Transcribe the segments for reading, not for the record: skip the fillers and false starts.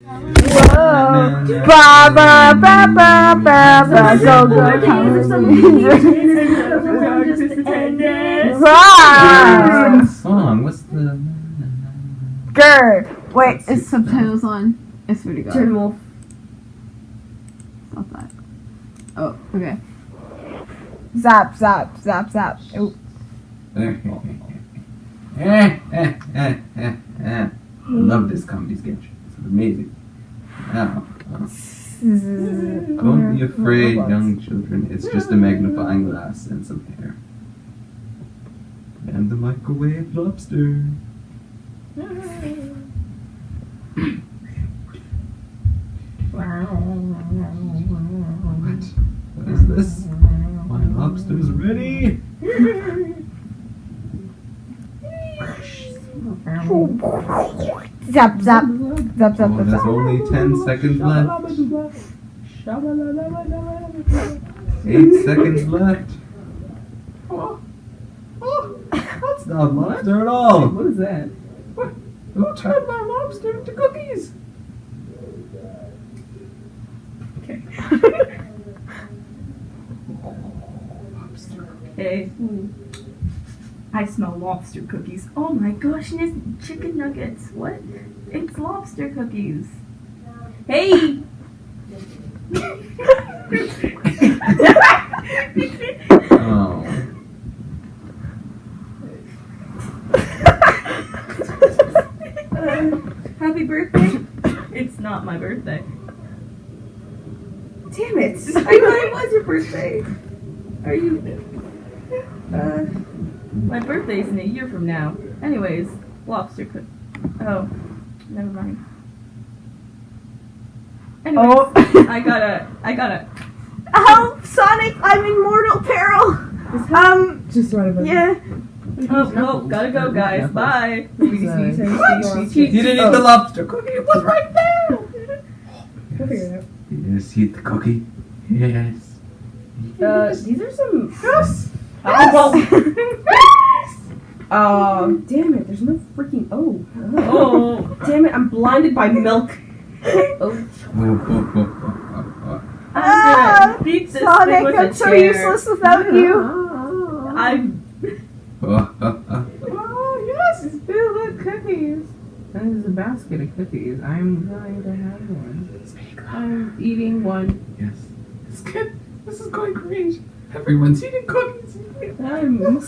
Whoa! Ba ba ba ba ba ba. Go go. Song. What's the? Grr. Wait, is subtitles on? I swear to God. Turn wolf. Stop that. Oh, okay. Zap, zap, zap, zap. Oh. Love this comedy sketch. It's amazing. Now, don't be afraid, young children. It's just a magnifying glass and some hair. And the microwave lobster. What? What is this? My lobster's ready! Zap, zap, zap, zap, Oh, zap, there's zap. only 10 seconds left. 8 seconds left. That's not lobster at all. What is that? Who turned my lobster into cookies? Okay. Lobster. Hey. I smell lobster cookies. Oh my gosh, and it's chicken nuggets. What? It's lobster cookies. Hey! Oh. Happy birthday? It's not my birthday. Damn it! I thought it was your birthday. Are you? My birthday's in a year from now. Anyways, lobster cook. Oh, never mind. Anyways, Oh. I gotta. Help, Sonic! I'm in mortal peril. Just right about Yeah. Oh, no, gotta go, guys. Bye. You didn't eat the lobster cookie. It was right there. We'll figure it out. Yes, eat the cookie. Yes. These are some. Yes. Damn it! There's no freaking. Oh. Oh. Damn it! I'm blinded by milk. Oh. I'm Ah, gonna beat this Sonic, thing with I'm a so chair. useless without you. I'm. Oh yes, it's filled with cookies. That is a basket of cookies. I'm going to have one. I'm eating one. Yes. It's good. This is going great. Everyone's eating cookies. I'm. Oh,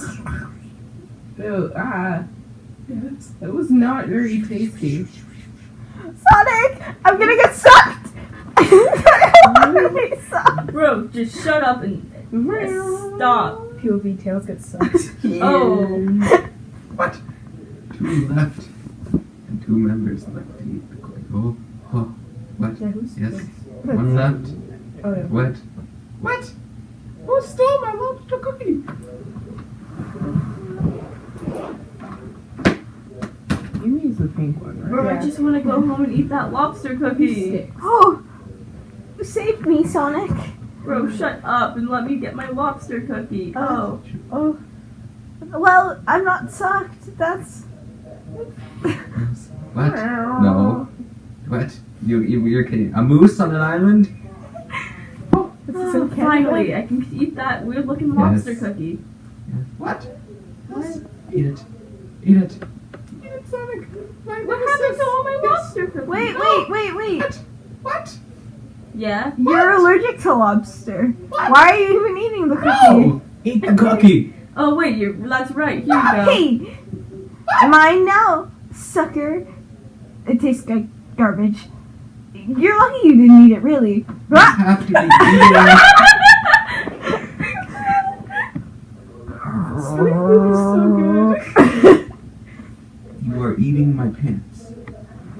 Yes. that was not very tasty. Sonic, I'm gonna get sucked. I'm gonna be sucked. Bro, just shut up and stop. POV tails get sucked. Oh. What? 2 left. And 2 members left to eat the cookie. Oh. What? Yeah, who's Yes. 1 left. Oh yeah. What? What? Who stole my lobster cookie? You use the pink one, right? Bro, I just want to go home and eat that lobster cookie. Oh, you saved me, Sonic. Bro, shut up and let me get my lobster cookie. Oh. Oh. Well, I'm not sucked. That's. Yes. What? No. What? You're kidding. A moose on an island? Finally, I can eat that weird looking lobster cookie. Yes. What? Eat it. Eat it. Eat it, Sonic. What happened to all my lobster cookies? Wait. What? Yeah? You're allergic to lobster. What? Why are you even eating the cookie? No! Eat the cookie! Oh, wait, that's right. Here you go. Hey! Mine now, sucker. It tastes like garbage. You're lucky you didn't eat it, really. You have to be eating So You are eating my pants.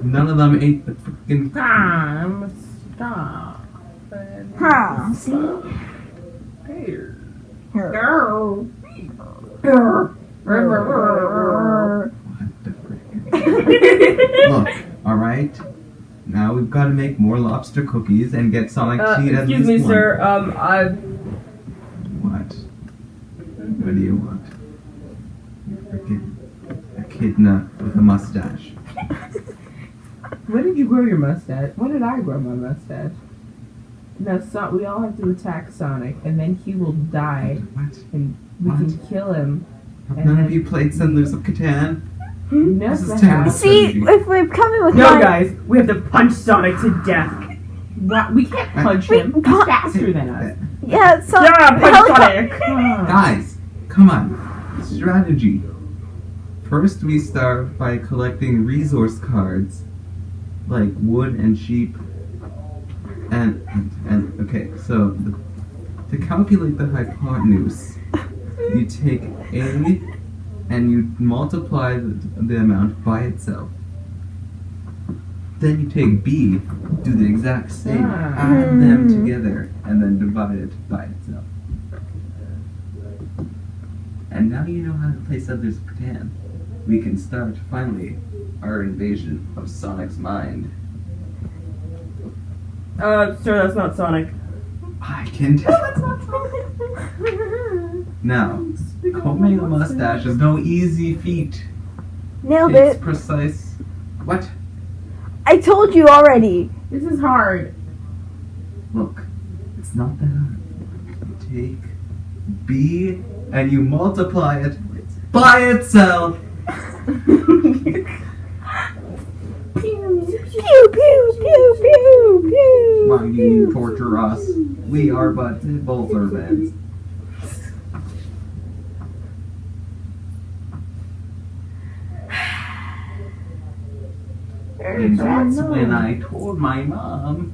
None of them ate the freaking Stop. Huh. See? Here. Girl. What the frick? Look, alright? Now we've got to make more lobster cookies and get Sonic to eat at Excuse least me, one. sir. What? What do you want? You're freaking echidna with a mustache. When did you grow your mustache? When did I grow my mustache? No, we all have to attack Sonic, and then he will die, What? and we can kill him. Have And none of then- you played Settlers of Catan? Yes, This is I terrible. have. See, if we're coming with No, my... guys, we have to punch Sonic to death. What? We can't punch him. He's faster than us. Yeah, so... Yeah, punch helicopter- Sonic. Ah. Guys, come on. Strategy. First, we start by collecting resource cards, like wood and sheep. And okay, so to calculate the hypotenuse, you take A and you multiply the amount by itself. Then you take B, do the exact same, add them together, and then divide it by itself. And now you know how to play Settlers of Catan. We can start, finally, our invasion of Sonic's mind. Sir, that's not Sonic. I can tell it's not Sonic. Now, combing a mustache is no easy feat. Nailed It's it. precise. What? I told you already. This is hard. Look, it's not that hard. You take B and you multiply it by itself. Pew, pew, pew, pew, pew. Why do you torture us? We are but simple servants. And that's when I told my mom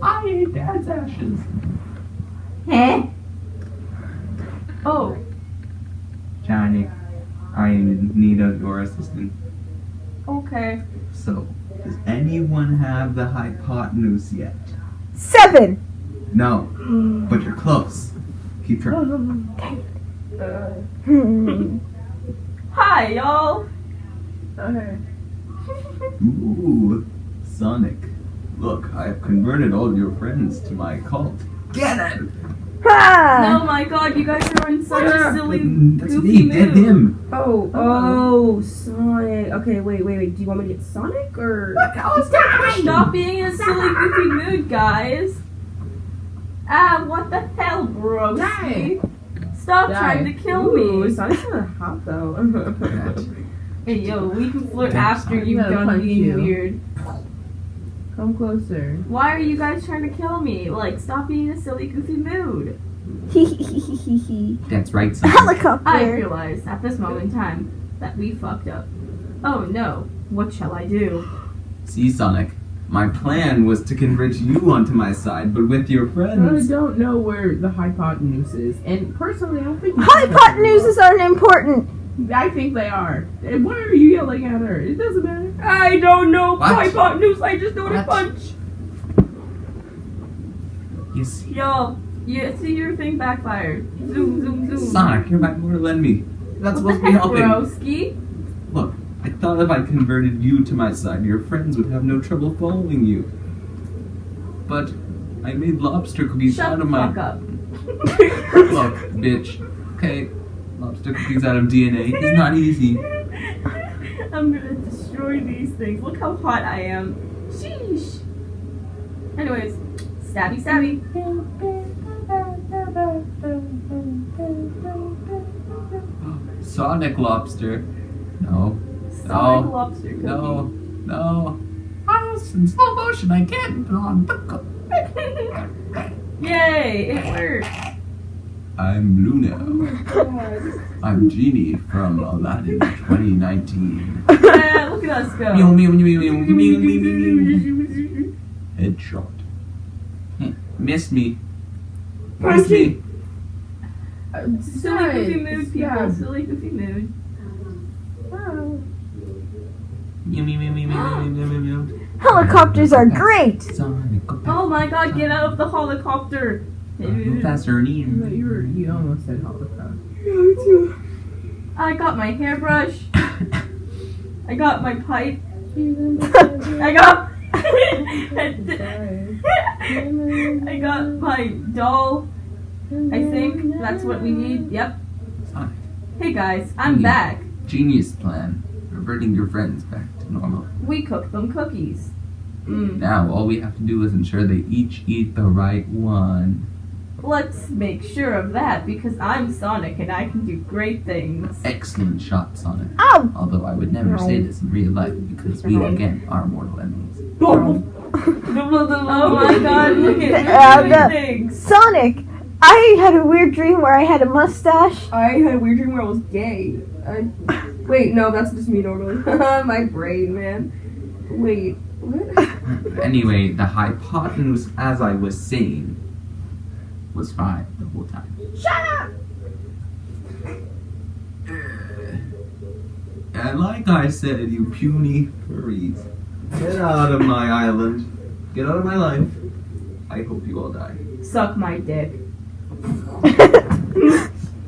I ate Dad's ashes. Huh? Oh, Johnny, I am in need of your assistance. okay. So, does anyone have the hypotenuse yet? 7. No, but you're close. Keep trying. Hmm. Hi, y'all. Okay. Ooh, Sonic. Look, I have converted all your friends to my cult. Get it! Ha! Oh my god, you guys are in such a silly, That's goofy me, get mood. him! Oh, Sonic. Okay, wait. Do you want me to get Sonic or? Stop being in a silly, goofy mood, guys. Ah, what the hell, broski? Stop trying to kill Ooh, me. Sonic's kind of hot though. Hey, yo, we can flirt Damn, after Sonic. you've I'm gonna done punch being you. weird. Come closer. Why are you guys trying to kill me? Like, stop being in a silly, goofy mood. That's right, Sonic. Helicopter. I realize at this moment in time that we fucked up. Oh no, what shall I do? See, Sonic, my plan was to convert you onto my side, but with your I friends. don't know where the hypotenuse is, and personally, I don't think Hypotenuses aren't important. I think they are. And why are you yelling at her? It doesn't matter. I don't know What? hypotenuse, I just know to What? punch. You see, Yo, you see your thing backfired. Zoom, zoom, zoom. Sonic, you're back more than me. That's What supposed the to be heck, helping. broski? Look, I thought if I converted you to my side, your friends would have no trouble following you. But I made lobster cookies Shut out the of my. fuck up. Look, bitch. Okay, lobster cookies out of DNA is not easy. I'm gonna destroy these things. Look how hot I am. Sheesh. Anyways, stabby, stabby. Sonic lobster. No. Sonic lobster cookie. No. Oh, it's in slow motion. I can't. Yay, it worked. I'm blue now. I'm Genie from Aladdin 2019. Yeah, look at us go. Meow, meow, meow, meow, meow, meow, meow. Headshot. Missed me. Missed me. Silly goofy mood, people. Silly goofy mood. Meow, meow, meow, meow, meow, meow, meow, meow. Helicopters are great. Sonic, go Oh my god, get out of the helicopter. Go faster and eat. You almost said Holocaust. I got my hairbrush. I got my pipe. I got. I got my doll. I think that's what we need. Yep. Sonic. Hey guys, I'm back. Genius plan. Reverting your friends back to normal. We cooked them cookies. Now all we have to do is ensure they each eat the right one. Let's make sure of that because I'm Sonic and I can do great things. Excellent shot, Sonic. Ow! Although I would never say this in real life because we again are mortal enemies. Oh my god, look at no. things. Sonic, I had a weird dream where I had a mustache. I had a weird dream where I was gay. Wait, no, that's just me normally. My brain, man. Wait, what? Anyway, the hypotenuse, as I was saying, was 5 the whole time. Shut up! And like I said, you puny furries, get out of my island. Get out of my life. I hope you all die. Suck my dick.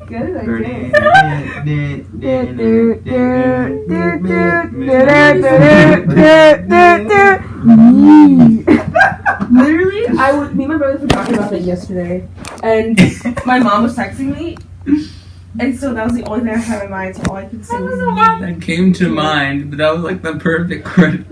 Good, I did. Literally, me and my brother were talking about that yesterday, and my mom was texting me, and so that was the only thing I had in mind, so all I could say was That came to mind, but that was like the perfect credit.